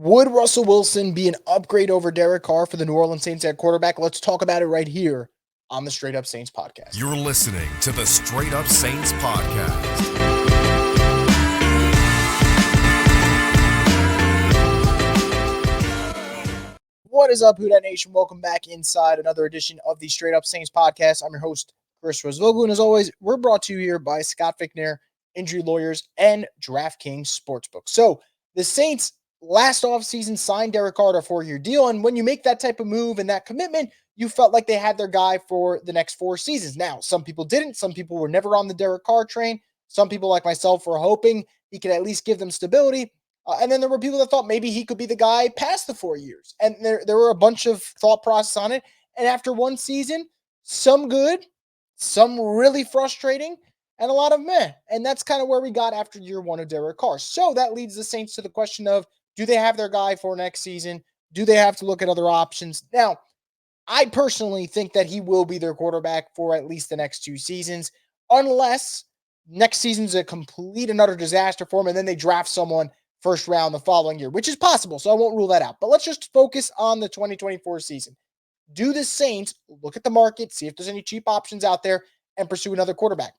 Would Russell Wilson be an upgrade over Derek Carr for the New Orleans Saints at quarterback? Let's talk about it right here on the Straight Up Saints podcast. You're listening to the Straight Up Saints podcast. What is up, Who Dat Nation? Welcome back inside another edition of the Straight Up Saints podcast. I'm your host, Chris Rosvoglu, and as always, we're brought to you here by Scott Fickner, Injury Lawyers, and DraftKings Sportsbook. So the Saints last offseason signed Derek Carr to a 4-year deal, and when you make that type of move and that commitment, you felt like they had their guy for the next 4 seasons. Now, some people didn't. Some people were never on the Derek Carr train. Some people, like myself, were hoping he could at least give them stability. And then there were people that thought maybe he could be the guy past the 4 years. And there were a bunch of thought process on it. And after one season, some good, some really frustrating, and a lot of meh. And that's kind of where we got after year one of Derek Carr. So that leads the Saints to the question of, do they have their guy for next season? Do they have to look at other options? Now, I personally think that he will be their quarterback for at least the next 2 seasons, unless next season's a complete and utter disaster for him, and then they draft someone first round the following year, which is possible, so I won't rule that out. But let's just focus on the 2024 season. Do the Saints look at the market, see if there's any cheap options out there, and pursue another quarterback?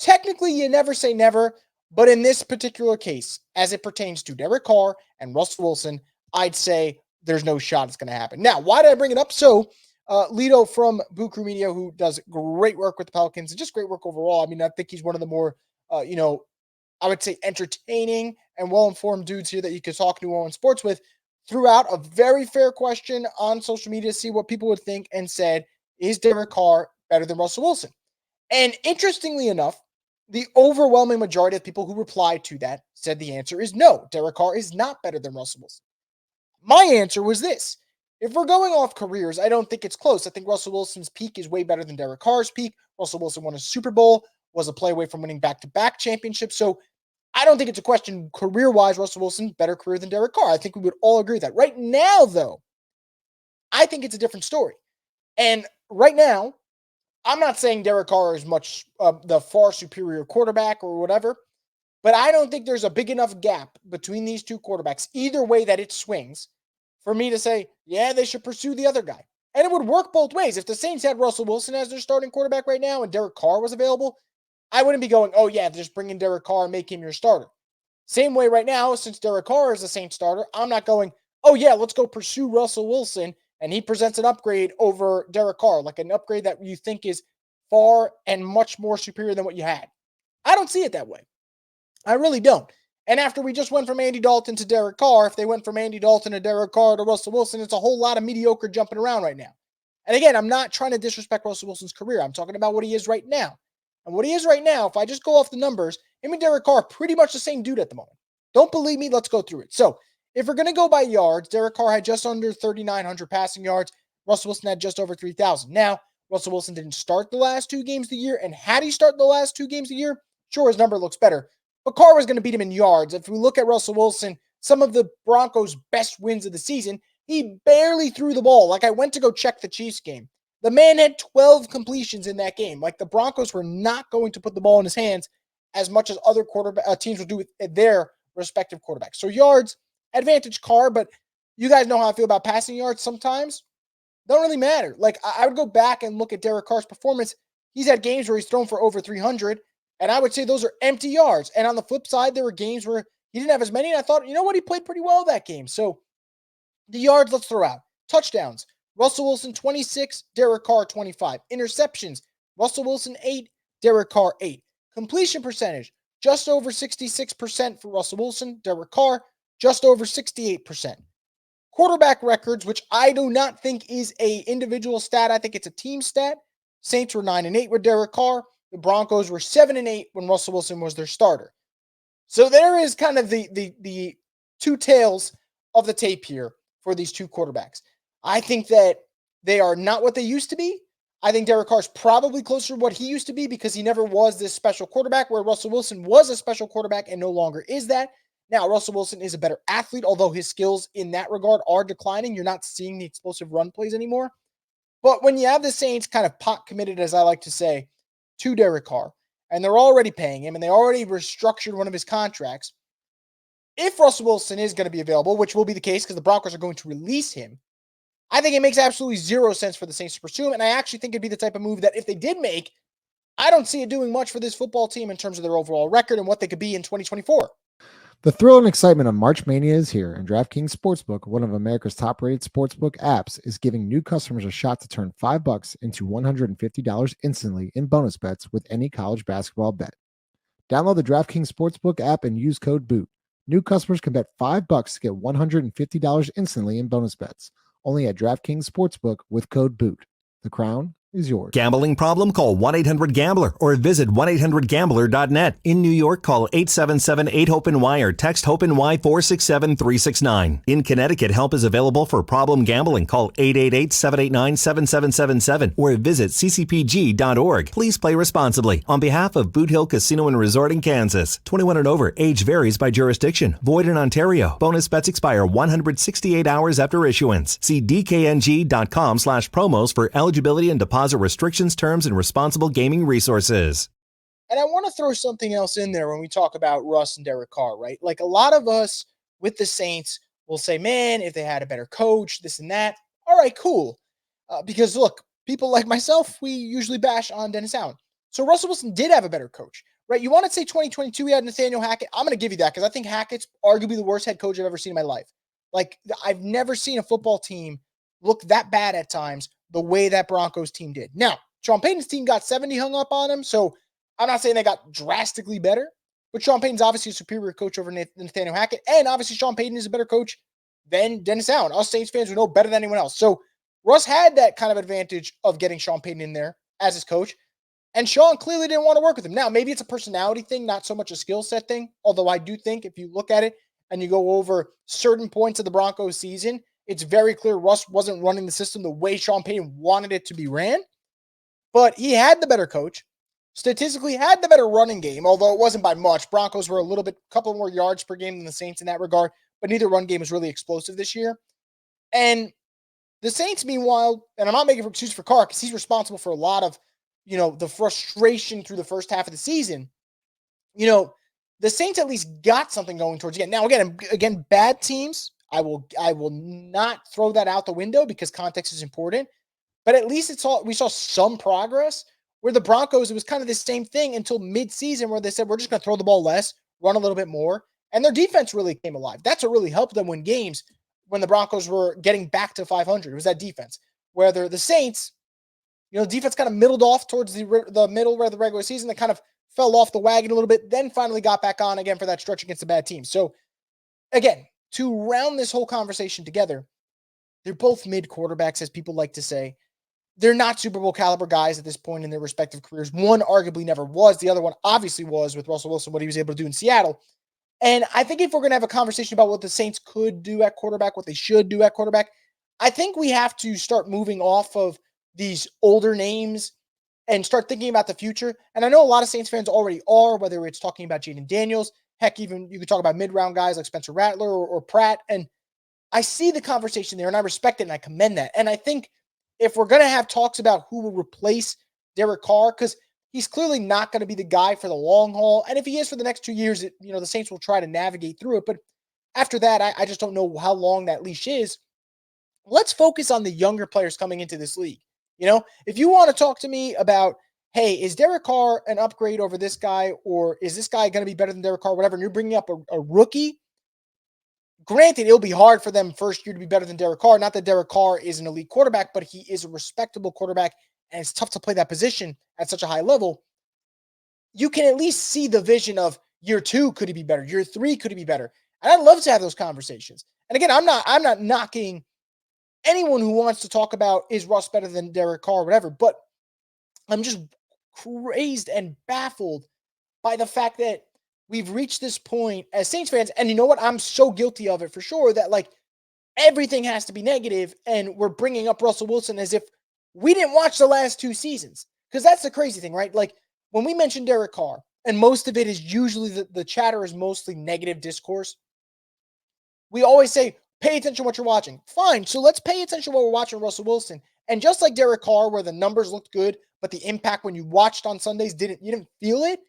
Technically, you never say never, but in this particular case, as it pertains to Derek Carr and Russell Wilson, I'd say there's no shot it's going to happen. Now, why did I bring it up? So, Lito from Buku Media, who does great work with the Pelicans and just great work overall. I mean, I think he's one of the more, I would say entertaining and well-informed dudes here that you could talk New Orleans sports with, threw out a very fair question on social media to see what people would think and said, is Derek Carr better than Russell Wilson? And interestingly enough, the overwhelming majority of people who replied to that said the answer is no, Derek Carr is not better than Russell Wilson. My answer was this. If we're going off careers, I don't think it's close. I think Russell Wilson's peak is way better than Derek Carr's peak. Russell Wilson won a Super Bowl, was a play away from winning back-to-back championships. So I don't think it's a question career-wise, Russell Wilson, better career than Derek Carr. I think we would all agree with that. Right now, though, I think it's a different story. And right now, I'm not saying Derek Carr is much the far superior quarterback or whatever, but I don't think there's a big enough gap between these two quarterbacks, either way that it swings, for me to say, yeah, they should pursue the other guy. And it would work both ways. If the Saints had Russell Wilson as their starting quarterback right now and Derek Carr was available, I wouldn't be going, oh, yeah, just bring in Derek Carr and make him your starter. Same way right now, since Derek Carr is the Saints starter, I'm not going, oh, yeah, let's go pursue Russell Wilson, and he presents an upgrade over Derek Carr, like an upgrade that you think is far and much more superior than what you had. I don't see it that way. I really don't. And after we just went from Andy Dalton to Derek Carr, if they went from Andy Dalton to Derek Carr to Russell Wilson, it's a whole lot of mediocre jumping around right now. And again, I'm not trying to disrespect Russell Wilson's career. I'm talking about what he is right now. And what he is right now, if I just go off the numbers, him and Derek Carr are pretty much the same dude at the moment. Don't believe me? Let's go through it. So if we're going to go by yards, Derek Carr had just under 3,900 passing yards. Russell Wilson had just over 3,000. Now, Russell Wilson didn't start the last 2 games of the year, and had he started the last 2 games of the year, sure, his number looks better. But Carr was going to beat him in yards. If we look at Russell Wilson, some of the Broncos' best wins of the season, he barely threw the ball. Like, I went to go check the Chiefs game. The man had 12 completions in that game. Like, the Broncos were not going to put the ball in his hands as much as other teams would do with their respective quarterbacks. So yards, advantage Carr, but you guys know how I feel about passing yards sometimes. Don't really matter. Like, I would go back and look at Derek Carr's performance. He's had games where he's thrown for over 300, and I would say those are empty yards. And on the flip side, there were games where he didn't have as many, and I thought, you know what, he played pretty well that game. So the yards, let's throw out. Touchdowns, Russell Wilson 26, Derek Carr 25. Interceptions, Russell Wilson 8, Derek Carr 8. Completion percentage, just over 66% for Russell Wilson. Derek Carr, just over 68%. Quarterback records, which I do not think is a individual stat. I think it's a team stat. Saints were 9-8 with Derek Carr. The Broncos were 7-8 when Russell Wilson was their starter. So there is kind of the two tails of the tape here for these two quarterbacks. I think that they are not what they used to be. I think Derek Carr is probably closer to what he used to be because he never was this special quarterback, where Russell Wilson was a special quarterback and no longer is that. Now, Russell Wilson is a better athlete, although his skills in that regard are declining. You're not seeing the explosive run plays anymore. But when you have the Saints kind of pot committed, as I like to say, to Derek Carr, and they're already paying him, and they already restructured one of his contracts, if Russell Wilson is going to be available, which will be the case because the Broncos are going to release him, I think it makes absolutely zero sense for the Saints to pursue him. And I actually think it'd be the type of move that if they did make, I don't see it doing much for this football team in terms of their overall record and what they could be in 2024. The thrill and excitement of March Mania is here, and DraftKings Sportsbook, one of America's top-rated sportsbook apps, is giving new customers a shot to turn $5 into $150 instantly in bonus bets with any college basketball bet. Download the DraftKings Sportsbook app and use code BOOT. New customers can bet $5 to get $150 instantly in bonus bets. Only at DraftKings Sportsbook with code BOOT. The crown is yours. Gambling problem? Call 1-800-GAMBLER or visit 1-800-GAMBLER.net. In New York, call 877-8-HOPE-NY or text HOPE-NY 467-369. In Connecticut, help is available for problem gambling. Call 888-789-7777 or visit ccpg.org. Please play responsibly. On behalf of Boot Hill Casino and Resort in Kansas, 21 and over, age varies by jurisdiction. Void in Ontario. Bonus bets expire 168 hours after issuance. See dkng.com/promos for eligibility and deposit restrictions, terms, and responsible gaming resources. And I want to throw something else in there when we talk about Russ and Derek Carr, right? Like a lot of us with the Saints will say, man, if they had a better coach, this and that. All right, cool. Because look, people like myself, we usually bash on Dennis Allen. So Russell Wilson did have a better coach, right? You want to say 2022, we had Nathaniel Hackett. I'm going to give you that because I think Hackett's arguably the worst head coach I've ever seen in my life. Like I've never seen a football team look that bad at times the way that Broncos team did. Now, Sean Payton's team got 70 hung up on him, so I'm not saying they got drastically better, but Sean Payton's obviously a superior coach over Nathaniel Hackett, and obviously Sean Payton is a better coach than Dennis Allen. Us Saints fans would know better than anyone else. So Russ had that kind of advantage of getting Sean Payton in there as his coach, and Sean clearly didn't want to work with him. Now, maybe it's a personality thing, not so much a skill set thing, although I do think if you look at it and you go over certain points of the Broncos season, it's very clear Russ wasn't running the system the way Sean Payton wanted it to be ran, but he had the better coach, statistically had the better running game, although it wasn't by much. Broncos were a couple more yards per game than the Saints in that regard, but neither run game was really explosive this year. And the Saints, meanwhile, and I'm not making an excuse for Carr because he's responsible for a lot of, the frustration through the first half of the season. The Saints at least got something going towards the end. Now, again, bad teams, I will not throw that out the window because context is important, but at least we saw some progress where the Broncos, it was kind of the same thing until mid-season where they said, we're just going to throw the ball less, run a little bit more. And their defense really came alive. That's what really helped them win games when the Broncos were getting back to 500. It was that defense. Whether the Saints, the defense kind of middled off towards the middle of the regular season. They kind of fell off the wagon a little bit, then finally got back on again for that stretch against the bad team. So again, to round this whole conversation together, they're both mid quarterbacks, as people like to say. They're not Super Bowl caliber guys at this point in their respective careers. One arguably never was. The other one obviously was with Russell Wilson, what he was able to do in Seattle. And I think if we're going to have a conversation about what the Saints could do at quarterback, what they should do at quarterback, I think we have to start moving off of these older names and start thinking about the future. And I know a lot of Saints fans already are, whether it's talking about Jaden Daniels, heck, even you could talk about mid-round guys like Spencer Rattler or Pratt. And I see the conversation there, and I respect it, and I commend that. And I think if we're going to have talks about who will replace Derek Carr, because he's clearly not going to be the guy for the long haul. And if he is for the next 2 years, the Saints will try to navigate through it. But after that, I just don't know how long that leash is. Let's focus on the younger players coming into this league. If you want to talk to me about, hey, is Derek Carr an upgrade over this guy, or is this guy going to be better than Derek Carr, whatever, and you're bringing up a rookie, granted, it'll be hard for them first year to be better than Derek Carr. Not that Derek Carr is an elite quarterback, but he is a respectable quarterback, and it's tough to play that position at such a high level. You can at least see the vision of year 2, could he be better? Year 3, could he be better? And I'd love to have those conversations. And again, I'm not knocking anyone who wants to talk about, is Russ better than Derek Carr, whatever, but I'm just crazed and baffled by the fact that we've reached this point as Saints fans, and you know what? I'm so guilty of it for sure, that everything has to be negative, and we're bringing up Russell Wilson as if we didn't watch the last 2 seasons. Because that's the crazy thing, right? When we mention Derek Carr, and most of it is usually the chatter is mostly negative discourse, we always say, pay attention to what you're watching. Fine, so let's pay attention to what we're watching with Russell Wilson. And just like Derek Carr, where the numbers looked good, but the impact when you watched on Sundays you didn't feel it.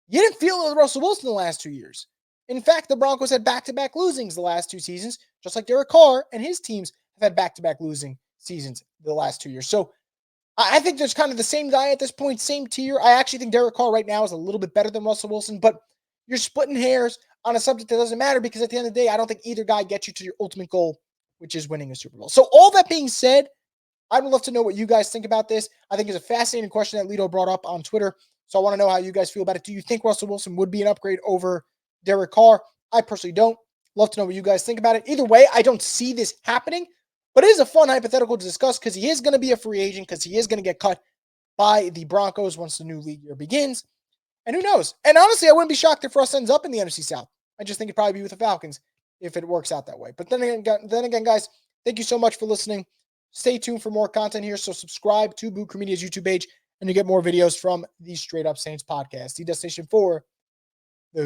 You didn't feel it with Russell Wilson the last 2 years. In fact, the Broncos had back-to-back losings the last 2 seasons, just like Derek Carr and his teams have had back-to-back losing seasons the last 2 years. So I think there's kind of the same guy at this point, same tier. I actually think Derek Carr right now is a little bit better than Russell Wilson, but you're splitting hairs on a subject that doesn't matter because at the end of the day, I don't think either guy gets you to your ultimate goal, which is winning a Super Bowl. So all that being said, I'd love to know what you guys think about this. I think it's a fascinating question that Lito brought up on Twitter. So I want to know how you guys feel about it. Do you think Russell Wilson would be an upgrade over Derek Carr? I personally don't. Love to know what you guys think about it. Either way, I don't see this happening, but it is a fun hypothetical to discuss because he is going to be a free agent, because he is going to get cut by the Broncos once the new league year begins. And who knows? And honestly, I wouldn't be shocked if Russ ends up in the NFC South. I just think it'd probably be with the Falcons if it works out that way. But then again, guys, thank you so much for listening. Stay tuned for more content here. So subscribe to Boot Crew Media's YouTube page, and you get more videos from the Straight Up Saints podcast, the destination for